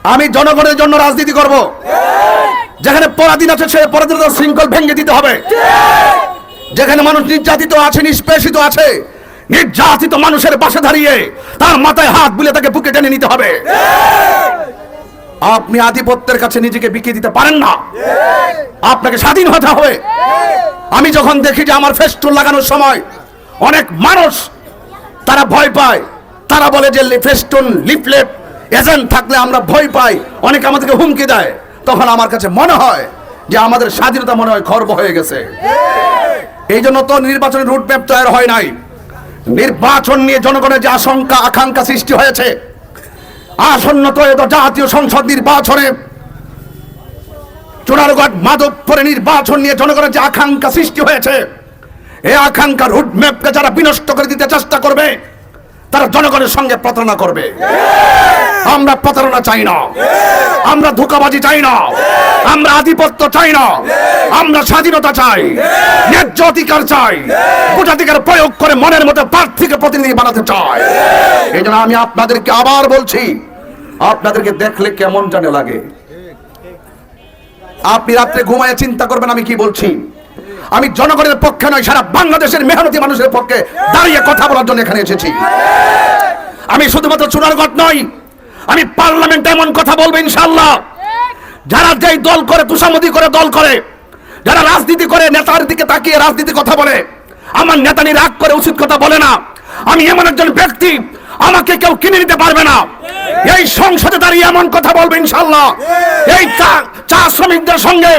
আমি জনগণের জন্য রাজনীতি করব। যেখানে পরাধীন আছে সে পরাধীনতার শৃঙ্খল ভেঙে দিতে হবে। যেখানে মানুষ নির্যাতিত আছে, নিষ্পেষিত আছে, নির্যাতিত মানুষের পাশে দাঁড়িয়ে তার মাথায় হাত বুলে তাকে বুকে টেনে নিতে হবে। আপনি আধিপত্যের কাছে নিজেকে বিকিয়ে দিতে পারেন না, আপনাকে স্বাধীন হতে হবে। আমি যখন দেখি যে আমার ফেস্টুন লাগানোর সময় অনেক মানুষ তারা ভয় পায়, তারা বলে যে ফেস্টুন লিফলেট এজেন্ট থাকলে আমরা ভয় পাই, অনেকে আমাদেরকে হুমকি দেয়, তখন আমার কাছে মনে হয় যে আমাদের স্বাধীনতা মনে হয় খর্ব হয়ে গেছে। এই জন্য তো নির্বাচনের রুটম্যাপ তৈরি হয় নাই। নির্বাচন নিয়ে জনগণের যে আশঙ্কা আকাঙ্ক্ষা সৃষ্টি হয়েছে, আসন্ন তো জাতীয় সংসদ নির্বাচনে চুনারুঘাট মাধবপুরে নির্বাচন নিয়ে জনগণের যে আকাঙ্ক্ষা সৃষ্টি হয়েছে, এই আকাঙ্ক্ষা রুটম্যাপকে যারা বিনষ্ট করে দিতে চেষ্টা করবে তারা জনগণের সঙ্গে প্রতারণা করবে। আমরা প্রতারণা চাই না, আমরা ধোঁকাবাজি চাই না, আমরা আধিপত্য চাই না, আমরা স্বাধীনতা চাই, ন্যায্য অধিকার চাই, ভোটাধিকার প্রয়োগ করে মনের মতো প্রার্থীকে প্রতিনিধি বানাতে চাই। এই জন্য আমি আপনাদেরকে আবার বলছি, আপনাদেরকে দেখলে কেমন জানে লাগে। আপনি রাত্রে ঘুমায় চিন্তা করবেন আমি কি বলছি। আমি জনগণের পক্ষে নয়, সারা বাংলাদেশের মেহনতি মানুষের পক্ষে দাঁড়িয়ে কথা বলার জন্য এখানে এসেছি। আমি শুধুমাত্র চুনারুঘাট নয়, আমি পার্লামেন্টে এমন কথা বলবো ইনশাআল্লাহ। যারা যেই দল করে, তুষামদি করে দল করে, যারা রাজনীতি করে নেতার দিকে তাকিয়ে রাজনীতি কথা বলে, আমার নেতা নিয়ে রাগ করে উচিত কথা বলে না। আমি এমন একজন ব্যক্তি, আমাকে কেউ কিনে নিতে পারবে না। এই সংসদে দাঁড়িয়ে এমন কথা বলবে ইনশাআল্লাহ। এই চা শ্রমিকদের সঙ্গে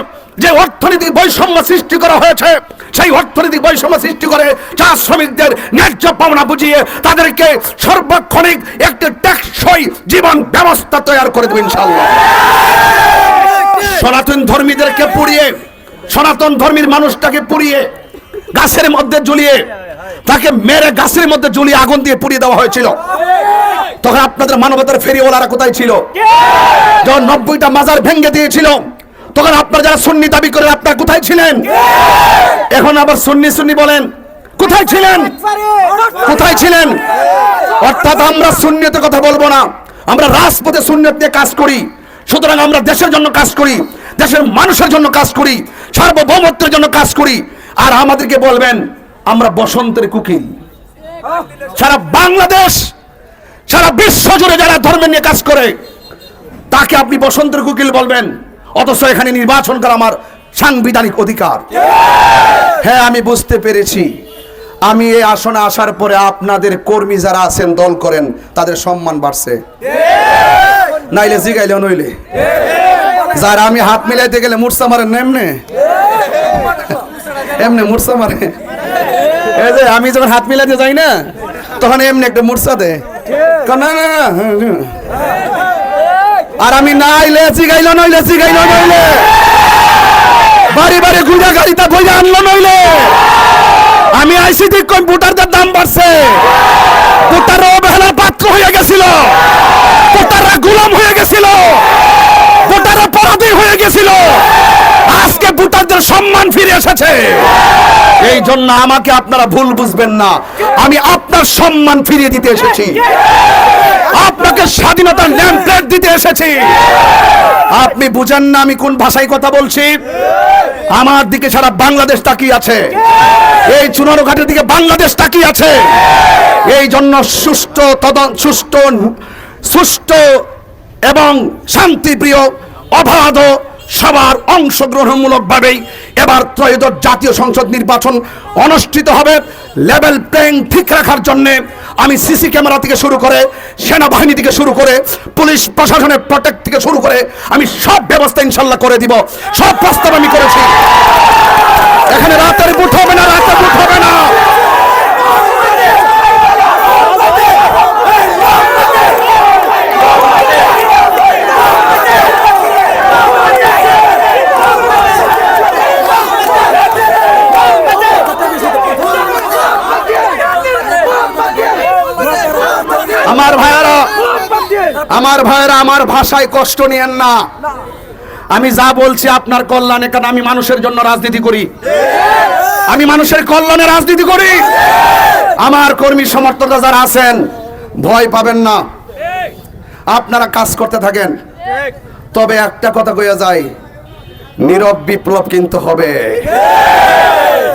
যে অর্থনৈতিক বৈষম্য সৃষ্টি করা হয়েছে, সেই অর্থনৈতিক বৈষম্য সৃষ্টি করে চা শ্রমিকদের ন্যায্য পাওনা বুঝিয়ে তাদেরকে সর্বক্ষণিক একটি টেকসই জীবন ব্যবস্থা তৈরি করে দেবে ইনশাআল্লাহ। সনাতন ধর্মীদেরকে পুড়িয়ে, সনাতন ধর্মীর মানুষটাকে পুড়িয়ে গাছের মধ্যে ঝুলিয়ে, তাকে মেরে গাছের মধ্যে ঝুলিয়ে আগুন দিয়ে পুড়িয়ে দেওয়া হয়েছিল। তখন আপনাদের মানবতার ফেরিওয়ালারা কোথায় ছিল? যখন 90টা মাজার ভেঙে দিয়েছিল, তখন আপনারা যারা সুন্নি দাবি করেন আপনারা কোথায় ছিলেন? এখন আবার সুন্নি সুন্নি বলেন, কোথায় ছিলেন? কোথায় ছিলেন? অর্থাৎ আমরা সুন্নিয়তের কথা বলবো না, আমরা রাজপথে সুন্নিয়ত নিয়ে কাজ করি। সুতরাং আমরা দেশের জন্য কাজ করি, দেশের মানুষের জন্য কাজ করি, সার্বভৌমত্বের জন্য কাজ করি। আর আমাদেরকে বলবেন আমরা বসন্তের কুকিল। সারা বাংলাদেশ, সারা বিশ্ব জুড়ে যারা ধর্ম নিয়ে কাজ করে তাকে আপনি বসন্তের কুকিল বলবেন, অথচ এখানে নির্বাচন করা আমার সাংবিধানিক অধিকার। হ্যাঁ, আমি বুঝতে পেরেছি। আমি এই আসনে আসার পরে আপনাদের কর্মী যারা আছেন, দল করেন, তাদের সম্মান বাড়ছে। নাইলে জিগাইলে নইলে যারা আমি হাত মিলাইতে গেলে মুরসা মারেন না, এমনে এমনি মুরসা মারে। এই যে আমি যখন হাত মিলাইতে যাই না, তখন এমনি একটা মুরসা দেয়। না না, আর আমি নাইলে জিগাইল নইলে, জিগাইল নইলে বাড়ি বাড়ি গুড়া গাড়িতে বইয়া আনলো নইলে। আমি আইসি দিক কম্পিউটারদের দাম বাড়ছে, ভোটাররা অবহেলার পাত্র হয়ে গেছিল, ভোটাররা গোলাম হয়ে গেছিল, ভোটাররা পরাধীন হয়ে গেছিল। আজকে ভোটারদের সম্মান ফিরে এসেছে। এই জন্য আমাকে আপনারা ভুল বুঝবেন না, আমি আপনার সম্মান ফিরিয়ে দিতে এসেছি, আপনাকে স্বাধীনতার ল্যাম্পলেট দিতে এসেছি। আপনি বুঝেন না আমি কোন ভাষায় কথা বলছি? আমার দিকে সারা বাংলাদেশ তাকিয়ে আছে, এই চুনারুঘাটের দিকে বাংলাদেশ তাকিয়ে আছে। এই জন্য সুষ্ঠু এবং শান্তিপ্রিয়, অবাধ, সবার অংশগ্রহণমূলকভাবেই এবার ত্রয়োদশ জাতীয় সংসদ নির্বাচন অনুষ্ঠিত হবে। লেভেল প্লেইং ঠিক রাখার জন্য আমি সিসি ক্যামেরা থেকে শুরু করে, সেনাবাহিনী থেকে শুরু করে, পুলিশ প্রশাসনের প্রটেক্ট থেকে শুরু করে আমি সব ব্যবস্থা ইনশাল্লাহ করে দিব। সব প্রস্তাব আমি করেছি। এখানে রাতের বুট হবে না, রাতের বুট হবে না। আমার ভাইয়েরা, আমার ভাষায় কষ্ট নিয়েন না। আমি যা বলছি আপনার কল্যাণে, কারণ আমি মানুষের জন্য রাজনীতি করি, আমি মানুষের কল্যাণে রাজনীতি করি। আমার কর্মী সমর্থকরা যারা আছেন, ভয় পাবেন না, আপনারা কাজ করতে থাকেন। তবে একটা কথা কইয়া যায়, নীরব বিপ্লব কিন্তু হবে।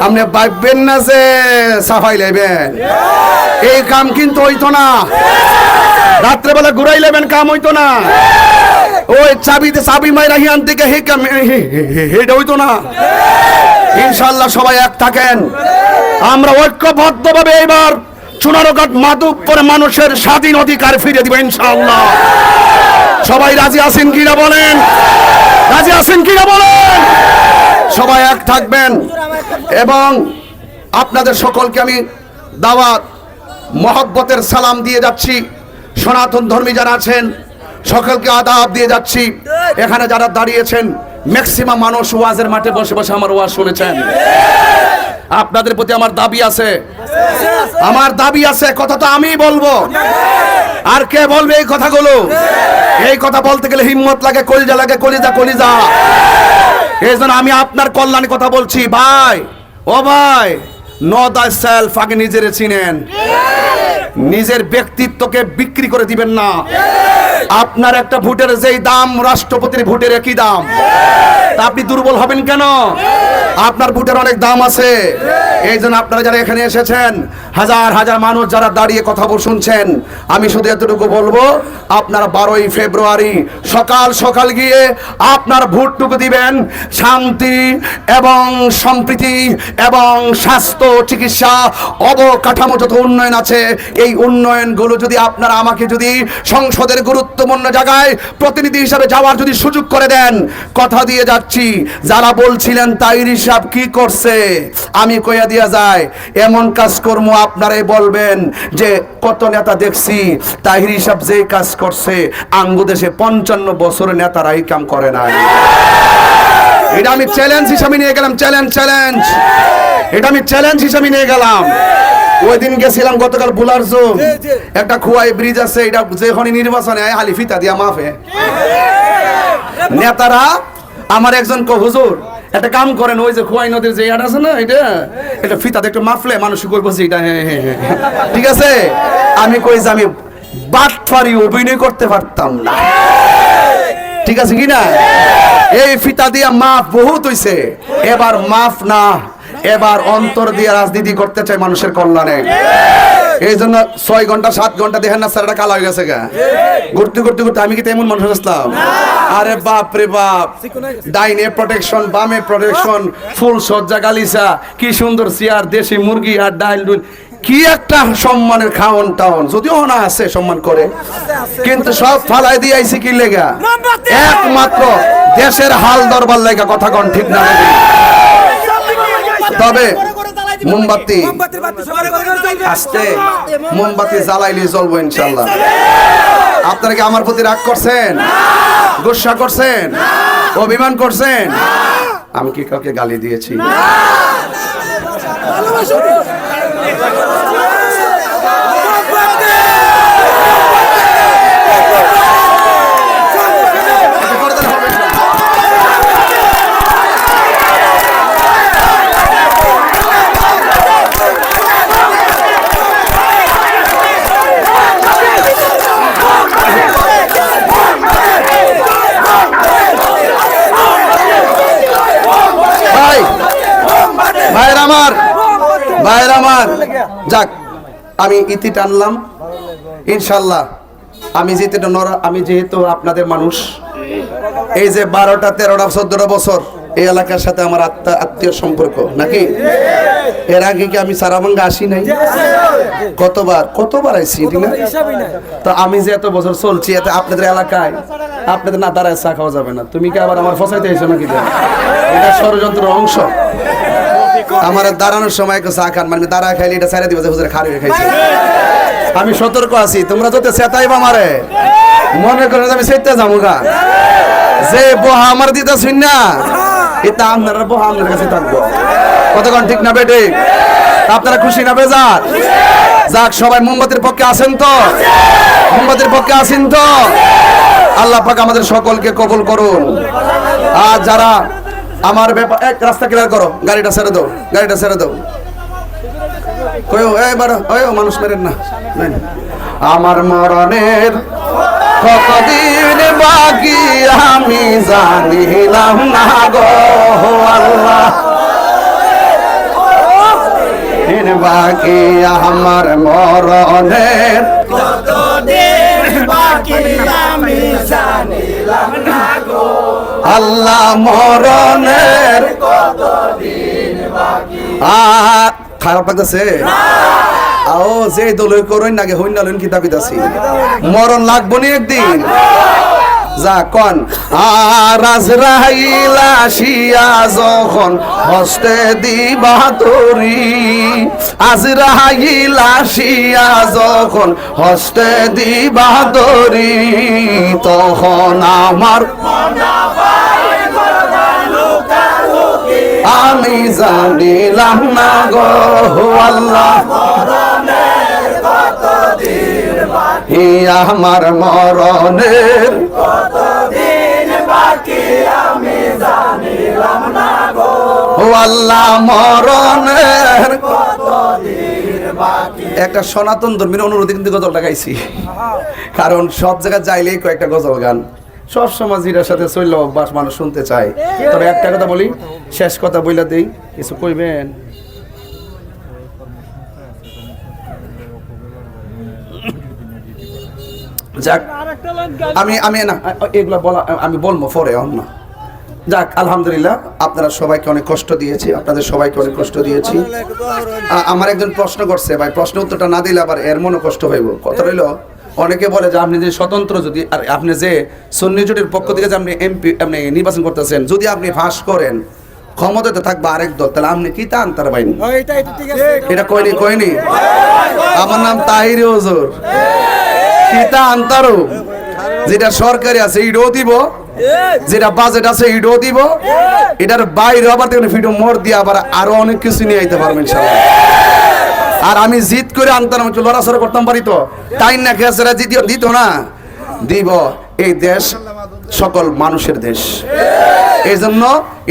আপনি ভাববেন না যে সাফাই লেবেন, এই কাম কিন্তু হইতো না। রাত্রেবেলা ঘুরাই লেবেন, কাম হইতো না। ওই চাবি মাইরা হিয়ান থেকে হে কাম হেটা হইতো না। ইনশাআল্লাহ সবাই এক থাকেন, আমরা ঐক্যবদ্ধভাবে এবার চুনারঘাট মাধবপুরে মানুষের স্বাধীন অধিকার ফিরে দিব ইনশাআল্লাহ। সবাই রাজি আছেন কিনা বলেন? রাজি আছেন কিনা বলেন? সবাই এক থাকবেন। এবং আপনাদের সকলকে আমি দাওয়াত মহব্বতের সালাম দিয়ে যাচ্ছি। সনাতন ধর্মী যারা আছেন সকলকে আদাব দিয়ে যাচ্ছি। এখানে যারা দাঁড়িয়েছেন ম্যাক্সিমাম মানুষ ওয়াজের মাঠে বসে বসে আমার ওয়াজ শুনেছেন। আপনাদের প্রতি আমার দাবি আছে, আমার দাবি আছে, কথা তো আমি বলবো, আর কে বলবে এই কথাগুলো? এই কথা বলতে গেলে হিম্মত লাগে, কলিজা লাগে, কলিজা। এই জন্য আমি আপনার কল্যাণের কথা বলছি। ভাই, ও ভাই, নো দ্য সেলফ, আগে নিজের চিনেন। নিজের ব্যক্তিত্বকে বিক্রি করে দিবেন না। আপনার একটা ভোটের যেই দাম রাষ্ট্রপতির ভোটের একই দাম, তা আপনি দুর্বল হবেন কেন? আপনার ভোটের অনেক দাম আছে। এই জন্য আপনারা যারা এখানে এসেছেন, হাজার হাজার মানুষ যারা দাঁড়িয়ে কথা শুনছেন, আমি শুধু এতটুকু বলবো, আপনারা 12ই ফেব্রুয়ারি সকাল সকাল গিয়ে আপনার ভোটটুকু দিবেন। শান্তি এবং সম্প্রীতি এবং স্বাস্থ্য, চিকিৎসা, অবকাঠামো যত উন্নয়ন আছে, এই উন্নয়নগুলো যদি আপনারা আমাকে যদি সংসদের গুরুত্বপূর্ণ জায়গায় প্রতিনিধি হিসাবে যাওয়ার যদি সুযোগ করে দেন, কথা দিয়ে যাচ্ছি, যারা বলছিলেন তাইরি সাহেব কি করছে, আমি কইয়া দিয়া যায় এমন কাজ কর্ম আপনারাই বলবেন যে কত নেতা দেখছি তাহিরি সাহেব যে কাজ করছে আঙ্গু দেশে 55 বছরের নেতারা এই কাম করে নাই। এটা আমি চ্যালেঞ্জ হিসাবে নিয়ে গেলাম, চ্যালেঞ্জ। এটা আমি চ্যালেঞ্জ হিসাবে নিয়ে গেলাম। ওই দিন গেছিলাম গতকাল বুলারজোন, একটা খুয়াই ব্রিজ আছে, এটা যখনই নির্বাচনে হয় হালি ফিতা দিয়া মাফে নেতারা। আমার একজন হুজুর একটা কাম করেন, ওই যে খোয়াই নদীর যে ইয়াড আছে না, এটা ফিতাতে একটু মাফলে মানুষ করবো এটা, হ্যাঁ ঠিক আছে। আমি কই যে আমি বাটফারি অভিনয় করতে পারতাম না, ঠিক আছে কিনা? এই ফিতা দিয়া মাফ বহুত হইছে, এবার মাফ না, এবার অন্তর দিয়ে রাজনীতি করতে চাই মানুষের কল্যাণে। এই জন্য 6 ঘন্টা 7 ঘন্টা দেখেন না স্যারটা কালো হয়ে গেছে গা, ঘুরতে আমি কি তেমন মানুষ আসলাম? আরে বাপ রে বাপ, ডাইনে প্রোটেকশন, বামে প্রোটেকশন, ফুল সজ্জা গালিসা, কি সুন্দর চেয়ার, দেশি মুরগি আর ডাইল ডুল, কি একটা সম্মানের খাওন টাউন, যদিও না আছে সম্মান করে, কিন্তু সব ফালাই দিয়ে আইছি কি লেগা? একমাত্র দেশের হাল দরবার লেগা। কথা কোন ঠিক না? তবে মোমবাতি আস্তে মোমবাতি জ্বালাইলে জ্বলবো ইনশাল্লাহ। আপনারা কি আমার প্রতি রাগ করছেন, গুসা করছেন, অভিমান করছেন? আমি কি কাউকে গালি দিয়েছি? ভাইয়ের আমার, যাক আমি ইতি টানলাম ইনশাল্লাহ। আমি যেহেতু আপনাদের মানুষ, এই যে 12টা 13টা 14টা বছর এই এলাকার সাথে আমার আত্মীয় সম্পর্ক নাকি? এর আগে কি আমি সারাভাঙ্গা আসি নাই? কতবার আইছি না? তো আমি যে এত বছর চলছি এতে আপনাদের এলাকায় আপনাদের না দাঁড়ায় চা খাওয়া যাবে না। তুমি কি আবার আমার ফসাইতে এসো নাকি? এটা ষড়যন্ত্রের অংশ। আমার দাঁড়ানোর সময় চা খান, মানে দাঁড়া খাইলে এটা ছেড়ে দিবে যে হুজুরে খাড়ি খাইছে। আমি সতর্ক আছি, তোমরা যদি চেতাইবা আমারে মনে করে আমি চেতে যাবো গা, যে বহা আমার দিতে শুন না, এটা আপনারা বহা আপনার কাছে থাকবো। কতক্ষণ ঠিক না বেটে? আপনারা খুশি না বেজার? যাক, সবাই মোমবাতির পক্ষে আছেন তো? মোমবাতির পক্ষে আছেন তো? আল্লাহ পাক আমাদের সকলকে কবুল করুন। আর যারা আমার ব্যাপার, এক রাস্তা ক্লিয়ার করো, গাড়িটা ছেড়ে দাও, গাড়িটা ছেড়ে দাও। মানুষ মেরেন না। আমার মরণের কতদিন বাকি আমি জানিলাম না গো আল্লাহ, দিন বাকি আমার মরণের, কতদিন বাকি আমি জানিলাম না গো আল্লাহ মরণের কতদিন বাকি। খারাপ লাগতেছে? আও যে দলই করই নাগে হইনা লইন কিতাব দিতাছি, মরণ লাগবো নি একদিন। যা কোন আর আজরাইল আসিয়া যখন হস্তে দিবা তরি, আজরাইল আসিয়া যখন হস্তে দিবা তরি, তখন আমার আমি জানিলাম না গো আল্লাহ, আমার মরণের কতদিন বাকি আমি জানিলাম না গো আল্লাহ মরণের। কতদিন বাকি। একটা সনাতন ধর্মীর অনুরোধে কিন্তু গজলটা গাইছি, কারণ সব জায়গায় যাইলেই কয়েকটা গজল গান সব সময় জিরার সাথে চলল অভ্যাস, মানুষ শুনতে চায়। তবে একটা কথা বলি, শেষ কথা বইলা দেই, কিছু কইবেন? যাক আমি না এগুলা বলা আমি বলবো পরে অন্য। যাক আলহামদুলিল্লাহ, আপনারা সবাইকে অনেক কষ্ট দিয়েছি, আপনাদের সবাইকে অনেক কষ্ট দিয়েছি। আমার একজন প্রশ্ন করছে, ভাই প্রশ্ন উত্তরটা না দিলে আবার এর মনে কষ্ট হইব। কথা রইল, অনেকে বলে যে আপনি যে স্বতন্ত্র, যদি আর আপনি যে সুন্নি জোটের পক্ষ থেকে যে আপনি এমপি আপনি নির্বাচন করতেছেন, যদি আপনি ফাঁস করেন ক্ষমতাতে থাকবে আরেক দল, তাহলে আপনি কি তা আনতার বাইনি? এটা কইনি আমার নাম তাহির হুজুর, কি তা আনতারো, যেটা সরকারি আছে ইডো দিব, যেটা বাজেট আছে ইডো দিব, এটার বাইরে আবার দেখুন ফিডো মোর দিয়ে আবার আরো অনেক কিছু নিয়ে আইতে পারবেন ইনশাআল্লাহ। আর আমি জিত করে আনতাম, একটু লড়াচড়া করতাম পারি তো, তাই না খেয়াছেরা জিত দিত না, দিব। এই দেশ সকল মানুষের দেশ, এই জন্য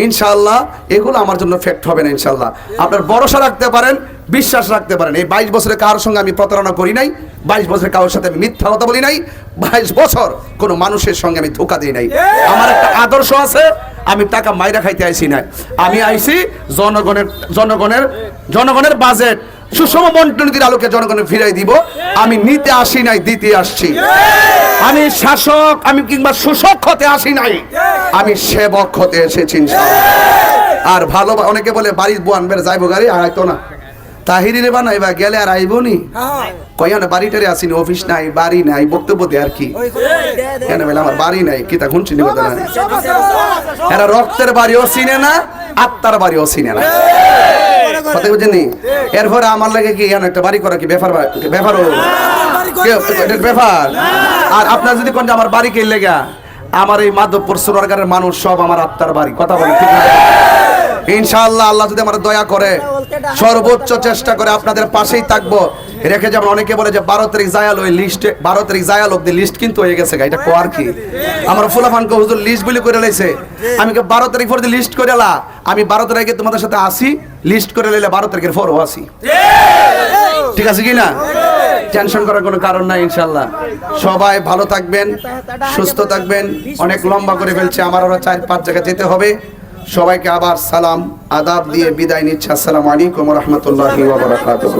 ইনশাআল্লাহ এগুলো আমার জন্য ফ্যাক্ট হবে না ইনশাআল্লাহ। আপনার ভরসা রাখতে পারেন, বিশ্বাস রাখতে পারেন। এই 22 বছরে কারোর সঙ্গে আমি প্রতারণা করি নাই, 22 বছরে কারোর সাথে আমি মিথ্যা কথা বলি নাই, 22 বছর কোনো মানুষের সঙ্গে আমি ধোঁকা দিই নাই। আমার একটা আদর্শ আছে, আমি টাকা মাইরা খাইতে আইছি না, আমি আইছি জনগণের বাজেট সুষম বন্টনের আলোকে জনগণের ফিরাই দিব। আমি নিতে আসি নাই, দিতে আসছি। আমি শাসক আমি কিংবা শোষক হতে আসি নাই, আমি সেবক হতে এসেছি ইনশাআল্লাহ। আর ভালো অনেকে বলে বাড়ির বউ আনবে যাইবো গাড়ি, আইতো না তাহিরিরে বানাইবা গেলে আর আইবো নি, কইয়া না বাড়িটারে আসিনি, অফিস নাই, বাড়ি নাই, বক্তব্য দে আর কি। কেন বলে আমার বাড়ি নাই, কি তা শুনছিনি কথা না, এরা রক্তের বাড়িও চিনে না, আত্মার বাড়িও চিনে না, কথা বুঝেনি। এরপরে আমার লাগে কি একটা বাড়ি করা কি ব্যাপার? ব্যাপার। আর আপনার যদি কোন আমার বাড়ি কে লেগা, আমার এই মাধবপুর সুরারগাঁয়ের মানুষ সব আমার আত্মার বাড়ি, কথা বলে ঠিক না? ইনশাআল্লাহ আল্লাহ যদি আমার দয়া করে সর্বোচ্চ চেষ্টা করে আপনাদের পাশেই থাকবো। রেখে যেমন অনেকে বলে যে 12 তারিখ জায়াল ওই লিস্টে, 12 তারিখ জায়াল অব্দি লিস্ট কিন্তু হয়ে গেছে, এটা কোয়ার কি আমার ফুলাফানকে হুজুর লিস্ট বলি করে লাইছে। আমি 12 তারিখ পরে লিস্ট করে এলা, আমি 12 তারিখে তোমাদের সাথে আসি, লিস্ট করে লাইলে 12 তারিখের পরও আসি, ঠিক আছে কি না? টেনশন করার কোনো কারণ নাই ইনশাআল্লাহ। সবাই ভালো থাকবেন, সুস্থ থাকবেন। অনেক লম্বা করে ফেলছে, আমার আরো 4-5 জায়গায় যেতে হবে। সবাইকে আবার সালাম আদাব দিয়ে বিদায় নিচ্ছি। আসসালামু আলাইকুম ওয়া রাহমাতুল্লাহি ওয়া বারাকাতুহু।